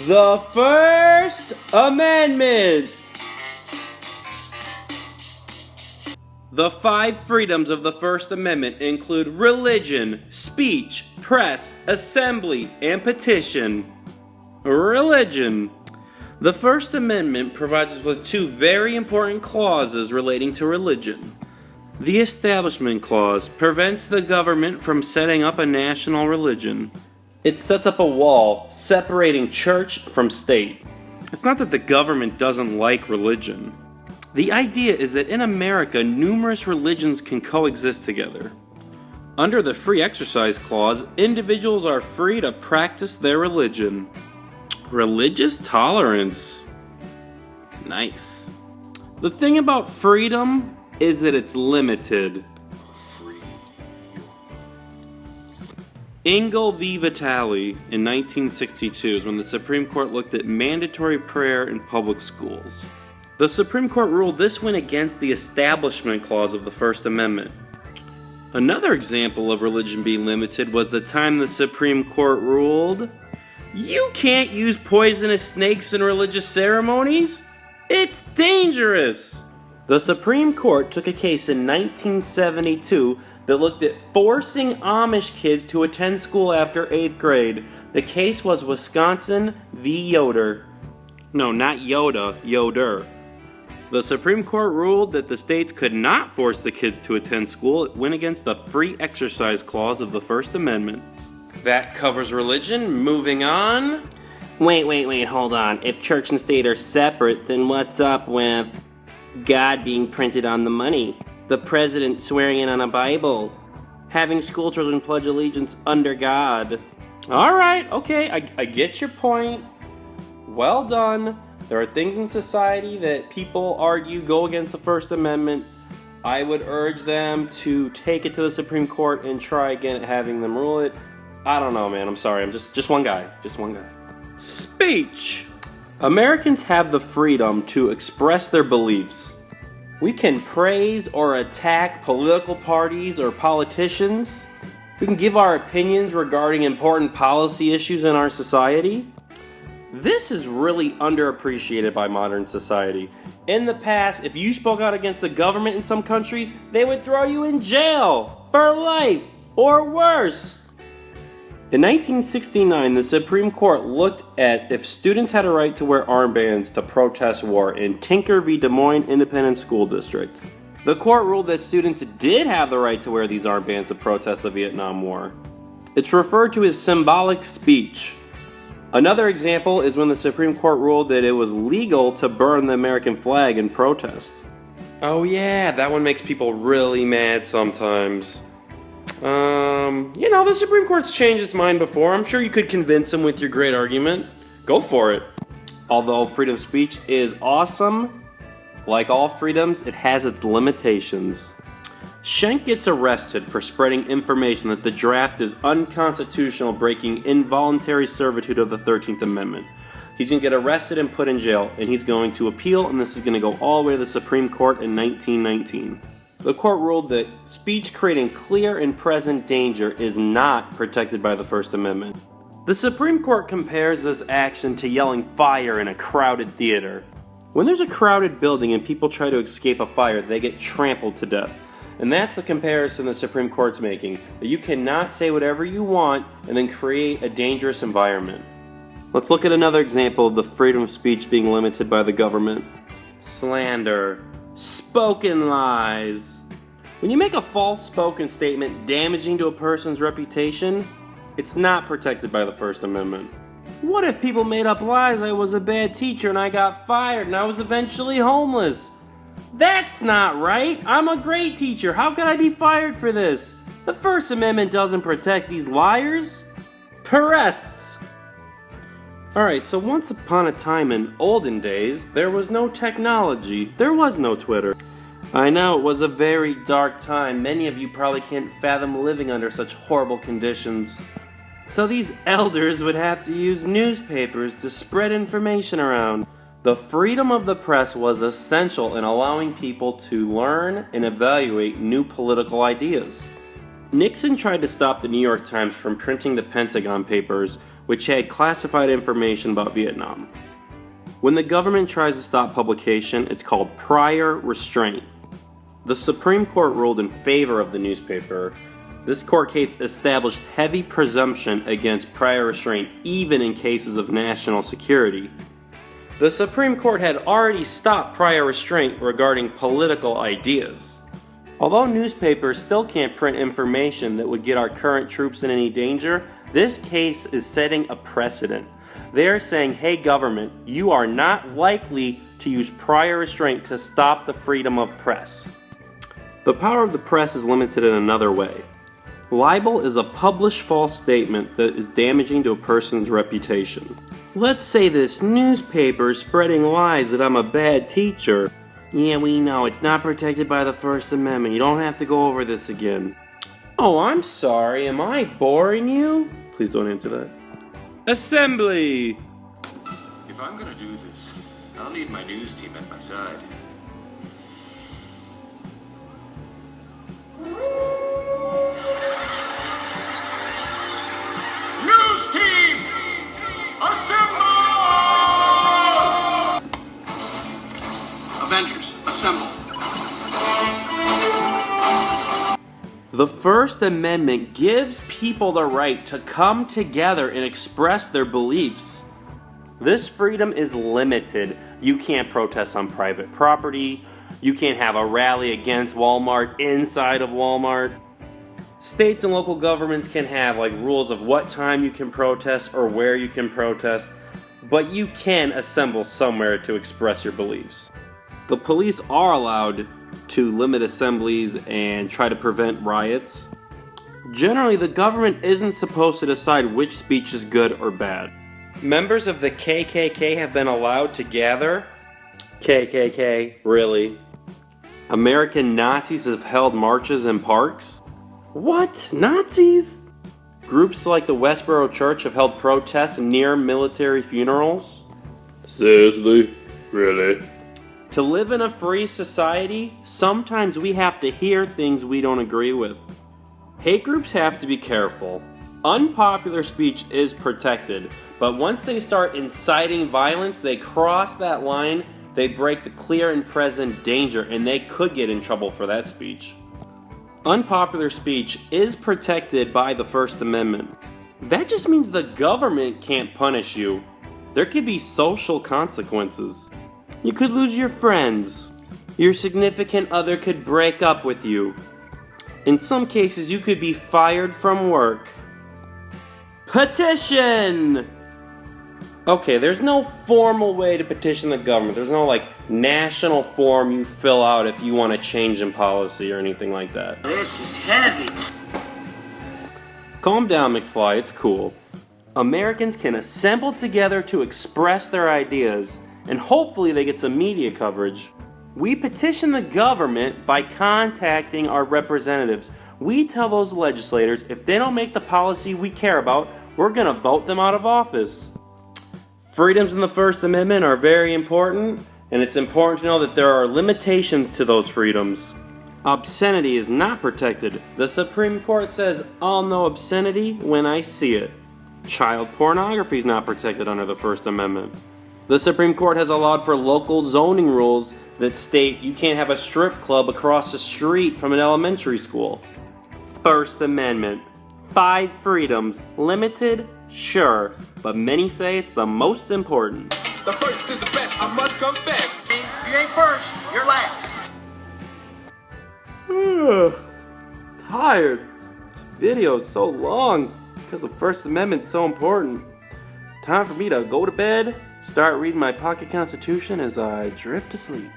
The First Amendment. The 5 freedoms of the First Amendment include religion, speech, press, assembly, and petition. Religion. The First Amendment provides us with 2 very important clauses relating to religion. The Establishment Clause prevents the government from setting up a national religion. It sets up a wall separating church from state. It's not that the government doesn't like religion. The idea is that in America, numerous religions can coexist together. Under the Free Exercise Clause, individuals are free to practice their religion. Religious tolerance. Nice. The thing about freedom is that it's limited. Engle v. Vitale in 1962 is when the Supreme Court looked at mandatory prayer in public schools. The Supreme Court ruled this went against the Establishment Clause of the First Amendment. Another example of religion being limited was the time the Supreme Court ruled, "You can't use poisonous snakes in religious ceremonies. It's dangerous." The Supreme Court took a case in 1972 that looked at forcing Amish kids to attend school after 8th grade. The case was Wisconsin v. Yoder. No, not Yoda, Yoder. The Supreme Court ruled that the states could not force the kids to attend school. It went against the Free Exercise Clause of the First Amendment. That covers religion. Moving on. Wait, hold on. If church and state are separate, then what's up with God being printed on the money? The president swearing in on a Bible? Having school children pledge allegiance under God? Alright, okay, I get your point. Well done. There are things in society that people argue go against the First Amendment. I would urge them to take it to the Supreme Court and try again at having them rule it. I don't know, man. I'm sorry. I'm just one guy. Just one guy. Speech. Americans have the freedom to express their beliefs. We can praise or attack political parties or politicians. We can give our opinions regarding important policy issues in our society. This is really underappreciated by modern society. In the past, if you spoke out against the government in some countries, they would throw you in jail for life or worse. In 1969, the Supreme Court looked at if students had a right to wear armbands to protest war in Tinker v. Des Moines Independent School District. The court ruled that students did have the right to wear these armbands to protest the Vietnam War. It's referred to as symbolic speech. Another example is when the Supreme Court ruled that it was legal to burn the American flag in protest. Oh yeah, that one makes people really mad sometimes. The Supreme Court's changed its mind before. I'm sure you could convince them with your great argument. Go for it. Although freedom of speech is awesome, like all freedoms, it has its limitations. Schenck gets arrested for spreading information that the draft is unconstitutional, breaking involuntary servitude of the 13th Amendment. He's going to get arrested and put in jail, and he's going to appeal, and this is going to go all the way to the Supreme Court in 1919. The court ruled that speech creating clear and present danger is not protected by the First Amendment. The Supreme Court compares this action to yelling fire in a crowded theater. When there's a crowded building and people try to escape a fire, they get trampled to death. And that's the comparison the Supreme Court's making, that you cannot say whatever you want and then create a dangerous environment. Let's look at another example of the freedom of speech being limited by the government. Slander. Spoken lies. When you make a false spoken statement damaging to a person's reputation, it's not protected by the First Amendment. What if people made up lies I was a bad teacher and I got fired and I was eventually homeless? That's not right. I'm a great teacher. How could I be fired for this? The First Amendment doesn't protect these liars. Perests. Alright, so once upon a time in olden days, there was no technology. There was no Twitter. I know, it was a very dark time. Many of you probably can't fathom living under such horrible conditions. So these elders would have to use newspapers to spread information around. The freedom of the press was essential in allowing people to learn and evaluate new political ideas. Nixon tried to stop the New York Times from printing the Pentagon Papers, which had classified information about Vietnam. When the government tries to stop publication, it's called prior restraint. The Supreme Court ruled in favor of the newspaper. This court case established heavy presumption against prior restraint even in cases of national security. The Supreme Court had already stopped prior restraint regarding political ideas. Although newspapers still can't print information that would get our current troops in any danger, this case is setting a precedent. They are saying, hey government, you are not likely to use prior restraint to stop the freedom of press. The power of the press is limited in another way. Libel is a published false statement that is damaging to a person's reputation. Let's say this newspaper is spreading lies that I'm a bad teacher. Yeah, we know, it's not protected by the First Amendment. You don't have to go over this again. Oh, I'm sorry, am I boring you? Please don't answer that. Assembly! If I'm gonna do this, I'll need my news team at my side. News team! Assemble! Avengers, assemble! The First Amendment gives people the right to come together and express their beliefs. This freedom is limited. You can't protest on private property. You can't have a rally against Walmart inside of Walmart. States and local governments can have rules of what time you can protest or where you can protest, but you can assemble somewhere to express your beliefs. The police are allowed to limit assemblies and try to prevent riots. Generally, the government isn't supposed to decide which speech is good or bad. Members of the KKK have been allowed to gather. KKK, really? American Nazis have held marches in parks. What? Nazis? Groups like the Westboro Church have held protests near military funerals. Seriously? Really? To live in a free society, sometimes we have to hear things we don't agree with. Hate groups have to be careful. Unpopular speech is protected, but once they start inciting violence, they cross that line, they break the clear and present danger, and they could get in trouble for that speech. Unpopular speech is protected by the First Amendment. That just means the government can't punish you. There could be social consequences. You could lose your friends. Your significant other could break up with you. In some cases, you could be fired from work. Petition! Okay, there's no formal way to petition the government. There's no national form you fill out if you want to change in policy or anything like that. This is heavy. Calm down, McFly, it's cool. Americans can assemble together to express their ideas, and hopefully they get some media coverage. We petition the government by contacting our representatives. We tell those legislators if they don't make the policy we care about, we're going to vote them out of office. Freedoms in the First Amendment are very important, and it's important to know that there are limitations to those freedoms. Obscenity is not protected. The Supreme Court says, I'll know obscenity when I see it. Child pornography is not protected under the First Amendment. The Supreme Court has allowed for local zoning rules that state you can't have a strip club across the street from an elementary school. First Amendment. 5 freedoms. Limited? Sure. But many say it's the most important. The first is the best, I must confess. If you ain't first, you're last. Tired. This video is so long because the First Amendment's so important. Time for me to go to bed, start reading my pocket constitution as I drift to sleep.